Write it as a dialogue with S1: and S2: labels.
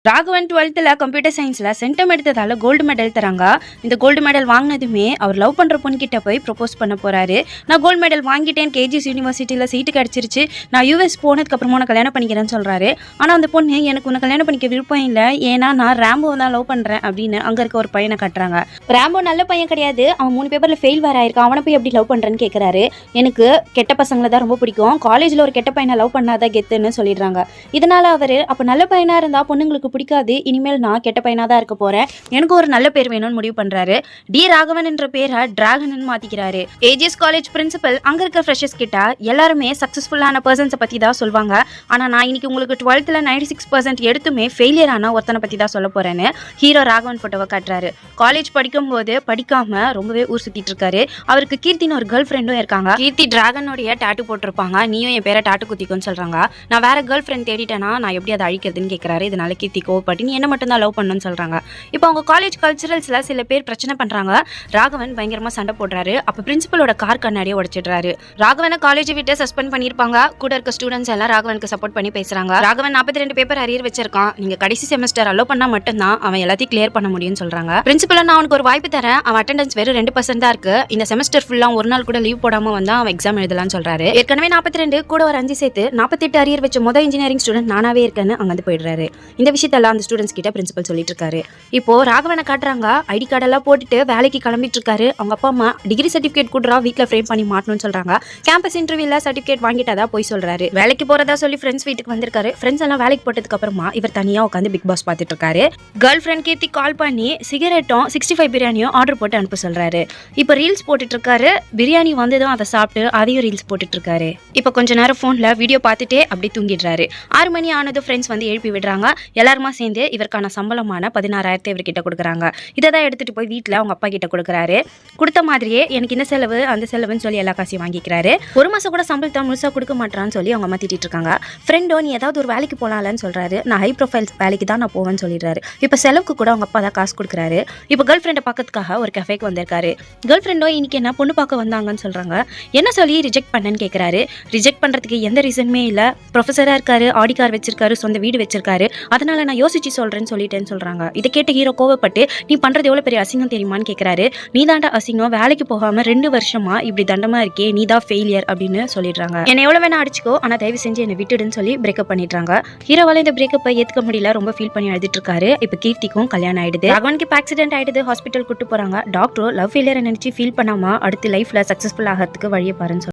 S1: Raghavan 12th computer சயின்ஸில் centum எடுத்ததால் gold medal தராங்க. இந்த கோல்டு மெடல் வாங்கினதுமே அவர் லவ் பண்ணுற பொண்ணுக்கிட்ட போய் ப்ரொப்போஸ் பண்ண போகிறாரு. நான் கோல்டு மெடல் வாங்கிட்டேன், கேஜிஎஸ் யூனிவர்சிட்டியில் சீட்டு கிடச்சிருச்சு, நான் யூஎஸ் போனதுக்கப்புறமா நான் கல்யாணம் பண்ணிக்கிறேன்னு சொல்கிறாரு. ஆனால் அந்த பொண்ணு எனக்கு உன்னை கல்யாணம் பண்ணிக்க விருப்பம் இல்லை, ஏன்னா நான் ரேம்போ தான் லவ் பண்ணுறேன் அப்படின்னு அங்கே இருக்க ஒரு பையனை கட்டுறாங்க. ரேம்போ நல்ல பையன் கிடையாது, அவன் 3 பேப்பரில் ஃபெயில் வேறு ஆயிருக்கான், அவனை போய் எப்படி லவ் பண்ணுறேன்னு கேட்குறாரு. எனக்கு கெட்ட பசங்களை தான் ரொம்ப பிடிக்கும், காலேஜில் ஒரு கெட்ட பையனை லவ் பண்ணாதான் கெத்துன்னு சொல்லிடுறாங்க. இதனால் அவர் அப்போ நல்ல பையனாக இருந்தால் பொண்ணுங்களுக்கு பிடிக்காது, இனிமேல் நான் கெட்ட பையனாக தான் இருக்க போகிறேன், எனக்கு ஒரு நல்ல பேர் வேணும்னு முடிவு பண்ணுறாரு. டி ராகவன் என்ற பேரை டிராகன் மாற்றிக்கிறாரு. ஏஜிஎஸ் காலேஜ் பிரின்சிபல் அங்கே இருக்க ஃப்ரெஷர்ஸ் கிட்ட எல்லாருமே சக்ஸஸ்ஃபுல்லான பர்சன்ஸை பற்றி தான் சொல்லுவாங்க. ஆனால் நான் இன்னைக்கு உங்களுக்கு 12th 96% எடுத்துமே ஃபெயிலியர் ஆன ஒருத்தனை பற்றி தான் சொல்ல போகிறேன்னு ஹீரோ ராகவன் ஃபோட்டோவை காட்டுறாரு. காலேஜ் படிக்கும்போது படிக்காமல் ரொம்பவே ஊர் சுற்றிட்டு இருக்காரு. அவருக்கு கீர்த்தின்னு ஒரு கேர்ள் ஃப்ரெண்டும் இருக்காங்க. கீர்த்தி டிராகனுடைய டாட்டு போட்டிருப்பாங்க. நீயும் என் பேரை டாட்டு குத்திக்குன்னு சொல்கிறாங்க. நான் வேற கேர்ள் ஃப்ரெண்ட் தேடிட்டேன்னா நான் எப்படி அதை அழிக்கிறதுன்னு கேட்குறாரு. இதனால கீர்த்தி கோவப்பட்டு நீ என்ன மட்டும் தான் லவ் பண்ணணும்னு சொல்கிறாங்க. இப்போ அவங்க காலேஜ் கல்ச்சுரல்ஸில் சில பேர் பிரச்சனை பண்ணுறாங்க. ராகவன் பயங்கரமாக சண்டை போடுறாரு. அப்போ பிரின்சிபலோட கார் கண்ணாடியை உடைச்சிடுறாரு. ராகவனை காலேஜை விட்டு சஸ்பெண்ட் பண்ணியிருப்பாங்க. கூட இருக்க ஸ்டூடெண்ட்ஸ் எல்லாம் ராகவனுக்கு சப்போர்ட் பண்ணி பேசுகிறாங்க. ராகவன் 42 பேப்பர் அரியர் வச்சிருக்கான், நீங்கள் கடைசி செமஸ்டர் அலோ பண்ணால் மட்டும்தான் அவன் எல்லாத்தையும் கிளியர் பண்ண முடியும்னு சொல்கிறாங்க. பிரின்சிபல் நான் அவனுக்கு ஒரு வாய்ப்பு தரேன், அவன் அட்டெண்டன்ஸ் வெறும் 2% தான் இருக்கு, இந்த செமஸ்டர் ஃபுல்லாக ஒரு நாள் கூட லீவ் போடாமல் வந்தால் அவன் எக்ஸாம் எழுதலாம்னு சொல்கிறாரு. ஏற்கனவே 42 கூட ஒரு 5 சேர்த்து 48 அரியர் வச்ச மொதல் இன்ஜினியரிங் ஸ்டூடெண்ட் நானாவே இருக்கேன்னு அங்கே போயிடுறாரு. இந்த விஷயத்தெல்லாம் அந்த ஸ்டூடெண்ட்ஸ் கிட்ட பிரின்சிபல் சொல்லிட்டு இருக்காரு. இப்போ ராகவனை காட்டுறாங்க. ஐடி கார்டெல்லாம் போட்டுட்டு வேலைக்கு கிளம்பிட்டு இருக்காரு. அவங்க அப்பா அம்மா டிகிரி சர்டிஃபிகேட் கொடுறா, வீட்டில் ஃப்ரேம் பண்ணி மாட்டணும்னு சொல்றாங்க. கேம்பஸ் இன்டர்வியூல சர்டிஃபிகேட் வாங்கிட்டதா போய் சொல்றாரு. வேலைக்கு போறதா சொல்லி ஃப்ரெண்ட்ஸ் வீட்டுக்கு வந்திருக்காரு. ஃப்ரெண்ட்ஸ் எல்லாம் வேலைக்கு போட்டதுக்கு அப்புறமா இவர் தனியா உட்காந்து பிக் பாஸ் பார்த்துட்டு இருக்காரு. கேர்ள் ஃப்ரெண்ட் கீர்த்தி கால் பண்ணி சிகரெட்டும் 65 பிரியாணியும் ஆர்டர் போட்டு அனுப்ப சொல்றாரு. இப்போ ரீல்ஸ் போட்டுட்டு இருக்காரு. பிரியாணி வந்ததும் அதை சாப்பிட்டு அதையும் ரீல்ஸ் போட்டுட்டு இருக்காரு. இப்போ கொஞ்ச நேரம் போன்ல வீடியோ பார்த்துட்டே அப்படி தூங்கிடுறாரு. 6 மணி ஆனது ஃப்ரெண்ட்ஸ் வந்து எழுப்பி விடுறாங்க. எல்லாருமா சேர்ந்து இவருக்கான சம்பளமான 16,000 இவர்கிட்ட கொடுக்குறாங்க. இதை தான் எடுத்துட்டு போய் வீட்டில் அவங்க அப்பா கிட்ட கொடுக்குறாரு. கொடுத்த மாதிரியே எனக்கு இந்த செலவு அந்த செலவுன்னு சொல்லி எல்லா காசையும் வாங்கிக்கிறாரு. ஒரு மாசம் கூட சம்பளத்தை முழுசா கொடுக்க மாட்டான்னு சொல்லி அவங்க அம்மா திட்டிட்டு இருக்காங்க. ஃப்ரெண்டோ நீ ஏதாவது ஒரு வேலைக்கு போகலாம்னு சொல்றாரு. நான் ஹை ப்ரொஃபைல் வேலைக்கு தான் நான் போவேன்னு சொல்லிடுறாரு. இப்போ செலவுக்கு கூட அவங்க அப்பா தான் காசு கொடுக்குறாரு. இப்போ கேர்ள் ஃப்ரெண்டை பார்க்கறதுக்காக ஒரு கஃபேக்கு வந்திருக்காரு. கேர்ள் ஃப்ரெண்டோ இன்னைக்கு என்ன பொண்ணு பார்க்க வந்தாங்கன்னு சொல்றாங்க. என்ன சொல்லி ரிஜெக்ட் பண்ணேன்னு கேட்குறாரு. ரிஜெக்ட் பண்றதுக்கு எந்த ரீசனுமே இல்லை, ப்ரொஃபஸராக இருக்காரு, ஆடி கார் வச்சிருக்காரு, சொந்த வீடு வச்சிருக்காரு, அதனால நான் யோசிச்சு சொல்றேன்னு சொல்லிட்டேன்னு சொல்றாங்க. இதை கேட்ட ஹீரோ கோவப்பட்டு நீ பண்றது எவ்வளவு பெரிய அசிங்கம் தெரியுமான்னு கேட்கிறாரு. நீ தாண்டா அசிங்கம், வேலைக்கு போகாம 2 வருஷமா இப்படி தண்டமா இருக்கே, நீ தான் ஃபெயிலியர் அப்படின்னு சொல்லிடுறாங்க. என்ன எவ்வளவு வேணா அடிச்சுக்கோ, ஆனா தயவு செஞ்சு என்னை விட்டுடுன்னு சொல்லி பிரேக்கப் பண்ணிடுறாங்க. ஹீரோவால இந்த பிரேக்கப்பை ஏத்துக்க முடியல, ரொம்ப ஃபீல் பண்ணி அழுதுட்டு இருக்காரு. இப்ப கீர்த்திக்கும் கல்யாணம் ஆயிடுது. ராகவனுக்கு ஆக்சிடென்ட் ஆயிடுது, ஹாஸ்பிட்டல் கூட்டு போறாங்க. டாக்டர் லவ் ஃபெயிலியர் நினைச்சு ஃபீல் பண்ணாம அடுத்து லைஃப்ல சக்சஸ்ஃபுல் ஆகிறதுக்கு வழியை பாருன்னு